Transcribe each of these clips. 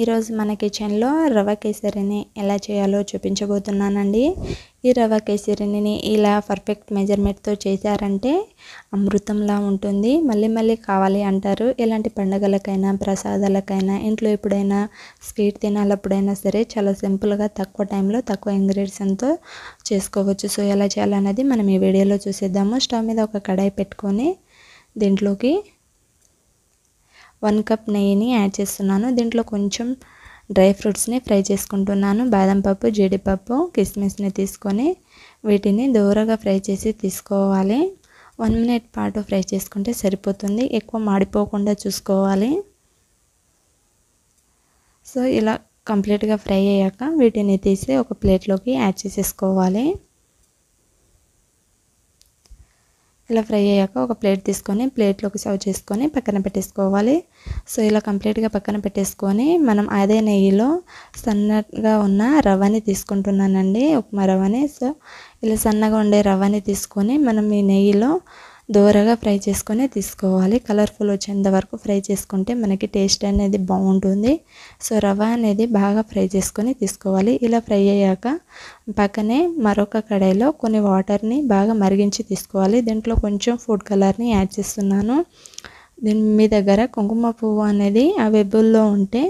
ఈరోజు మన కిచెన్లో రవ కేసరిని ఎలా చేయాలో చూపించబోతున్నానండి. ఈ రవ కేసరిని ఇలా పర్ఫెక్ట్ మెజర్మెంట్తో చేశారంటే అమృతంలా ఉంటుంది. మళ్ళీ మళ్ళీ కావాలి అంటారు. ఎలాంటి పండుగలకైనా ప్రసాదాలకైనా ఇంట్లో ఎప్పుడైనా స్వీట్ తినాలప్పుడైనా సరే చాలా సింపుల్గా తక్కువ టైంలో తక్కువ ఇంగ్రీడియంట్స్తో చేసుకోవచ్చు. సో ఎలా చేయాలన్నది మనం ఈ వీడియోలో చూసేద్దాము. స్టవ్ మీద ఒక కడాయి పెట్టుకొని దీంట్లోకి 1 కప్ నెయ్యిని యాడ్ చేస్తున్నాను. దీంట్లో కొంచెం డ్రై ఫ్రూట్స్ని ఫ్రై చేసుకుంటున్నాను. బాదం పప్పు, జీడిపప్పు, కిస్మిస్ని తీసుకొని వీటిని దూరగా ఫ్రై చేసి తీసుకోవాలి. 1 మినిట్ పాటు ఫ్రై చేసుకుంటే సరిపోతుంది. ఎక్కువ మాడిపోకుండా చూసుకోవాలి. సో ఇలా కంప్లీట్గా ఫ్రై అయ్యాక వీటిని తీసి ఒక ప్లేట్లోకి యాడ్ చేసేసుకోవాలి. ఇలా ఫ్రై అయ్యాక ఒక ప్లేట్ తీసుకొని ప్లేట్లోకి సర్వ్ చేసుకొని పక్కన పెట్టేసుకోవాలి. సో ఇలా కంప్లీట్గా పక్కన పెట్టేసుకొని మనం అదే నెయ్యిలో సన్నగా ఉన్న రవ్వని తీసుకుంటున్నానండి, ఉప్మా రవ్వని. సో ఇలా సన్నగా ఉండే రవ్వని తీసుకొని మనం ఈ నెయ్యిలో దూరగా ఫ్రై చేసుకొని తీసుకోవాలి. కలర్ఫుల్ వచ్చేంత వరకు ఫ్రై చేసుకుంటే మనకి టేస్ట్ అనేది బాగుంటుంది. సో రవ్వ అనేది బాగా ఫ్రై చేసుకొని తీసుకోవాలి. ఇలా ఫ్రై అయ్యాక పక్కనే మరొక కడాయిలో కొన్ని వాటర్ని బాగా మరిగించి తీసుకోవాలి. దీంట్లో కొంచెం ఫుడ్ కలర్ని యాడ్ చేస్తున్నాను. మీ దగ్గర కుంకుమ పువ్వు అనేది అవైలబుల్లో ఉంటే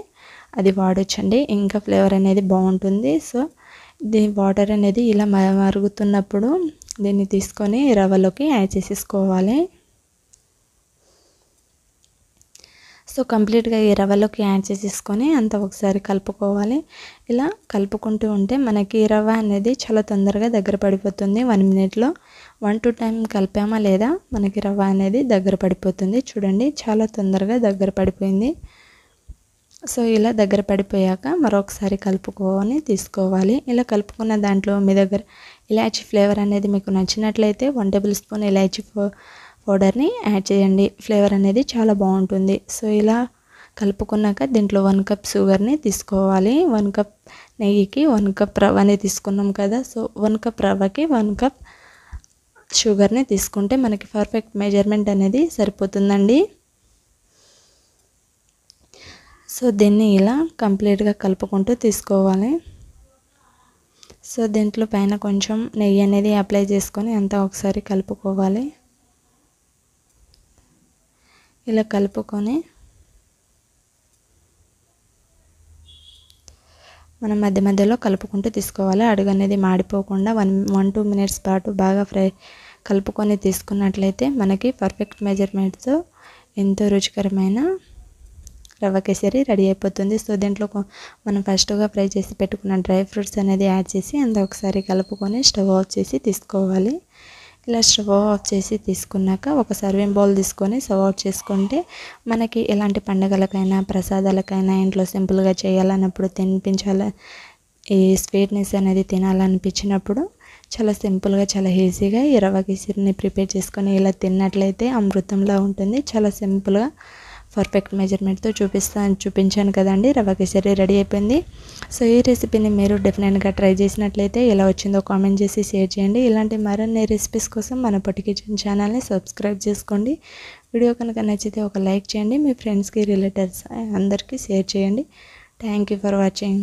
అది వాడొచ్చండి, ఇంకా ఫ్లేవర్ అనేది బాగుంటుంది. సో దీని వాటర్ అనేది ఇలా మరుగుతున్నప్పుడు దీన్ని తీసుకొని రవ్వలోకి యాడ్ చేసేసుకోవాలి. సో కంప్లీట్గా ఈ రవ్వలోకి యాడ్ చేసేసుకొని అంతా ఒకసారి కలుపుకోవాలి. ఇలా కలుపుకుంటూ ఉంటే మనకి రవ్వ అనేది చాలా తొందరగా దగ్గర పడిపోతుంది. 1 మినిట్లో 1-2 టైం కలిపామా లేదా మనకి రవ్వ అనేది దగ్గర పడిపోతుంది. చూడండి చాలా తొందరగా దగ్గర పడిపోయింది. సో ఇలా దగ్గర పడిపోయాక మరొకసారి కలుపుకొని తీసుకోవాలి. ఇలా కలుపుకున్న దాంట్లో మీ దగ్గర ఇలాచీ ఫ్లేవర్ అనేది మీకు నచ్చినట్లయితే 1 టేబుల్ స్పూన్ ఇలాచీ పౌడర్ని యాడ్ చేయండి. ఫ్లేవర్ అనేది చాలా బాగుంటుంది. సో ఇలా కలుపుకున్నాక దీంట్లో 1 కప్ షుగర్ని తీసుకోవాలి. 1 కప్ నెయ్యికి 1 కప్ రవ్వని తీసుకున్నాం కదా. సో 1 కప్ రవ్వకి 1 కప్ షుగర్ని తీసుకుంటే మనకి పర్ఫెక్ట్ మెజర్మెంట్ అనేది సరిపోతుందండి. సో దీన్ని ఇలా కంప్లీట్గా కలుపుకుంటూ తీసుకోవాలి. సో దీంట్లో పైన కొంచెం నెయ్యి అనేది అప్లై చేసుకొని అంతా ఒకసారి కలుపుకోవాలి. ఇలా కలుపుకొని మనం మధ్య మధ్యలో కలుపుకుంటూ తీసుకోవాలి. అడుగు అనేది మాడిపోకుండా 1-2 మినిట్స్ పాటు బాగా కలుపుకొని తీసుకున్నట్లయితే మనకి పర్ఫెక్ట్ మెజర్మెంట్తో ఎంతో రుచికరమైన రవ్వ కేసరి రెడీ అయిపోతుంది. సో దీంట్లో మనం ఫస్ట్గా ఫ్రై చేసి పెట్టుకున్న డ్రై ఫ్రూట్స్ అనేది యాడ్ చేసి అంతా ఒకసారి కలుపుకొని స్టవ్ ఆఫ్ చేసి తీసుకోవాలి. ఇలా స్టవ్ ఆఫ్ చేసి తీసుకున్నాక ఒక సర్వింగ్ బౌల్ తీసుకొని సర్వ్ అవుట్ చేసుకుంటే మనకి ఎలాంటి పండుగలకైనా ప్రసాదాలకైనా ఇంట్లో సింపుల్గా చేయాలన్నప్పుడు ఈ స్వీట్నెస్ అనేది తినాలనిపించినప్పుడు చాలా సింపుల్గా చాలా ఈజీగా ఈ రవ్వ కేసరిని ప్రిపేర్ చేసుకొని ఇలా తిన్నట్లయితే అమృతంలా ఉంటుంది. చాలా సింపుల్గా పర్ఫెక్ట్ మెజర్మెంట్తో చూపించాను కదండి. రవ్వ కేసరి రెడీ అయిపోయింది. సో ఈ రెసిపీని మీరు డెఫినెట్గా ట్రై చేసినట్లయితే ఎలా వచ్చిందో కామెంట్ చేసి షేర్ చేయండి. ఇలాంటి మరిన్ని రెసిపీస్ కోసం మన పొట్టి కిచెన్ ఛానల్ని సబ్స్క్రైబ్ చేసుకోండి. వీడియో కనుక నచ్చితే ఒక లైక్ చేయండి. మీ ఫ్రెండ్స్కి రిలేటివ్స్ అందరికీ షేర్ చేయండి. Thank you for watching.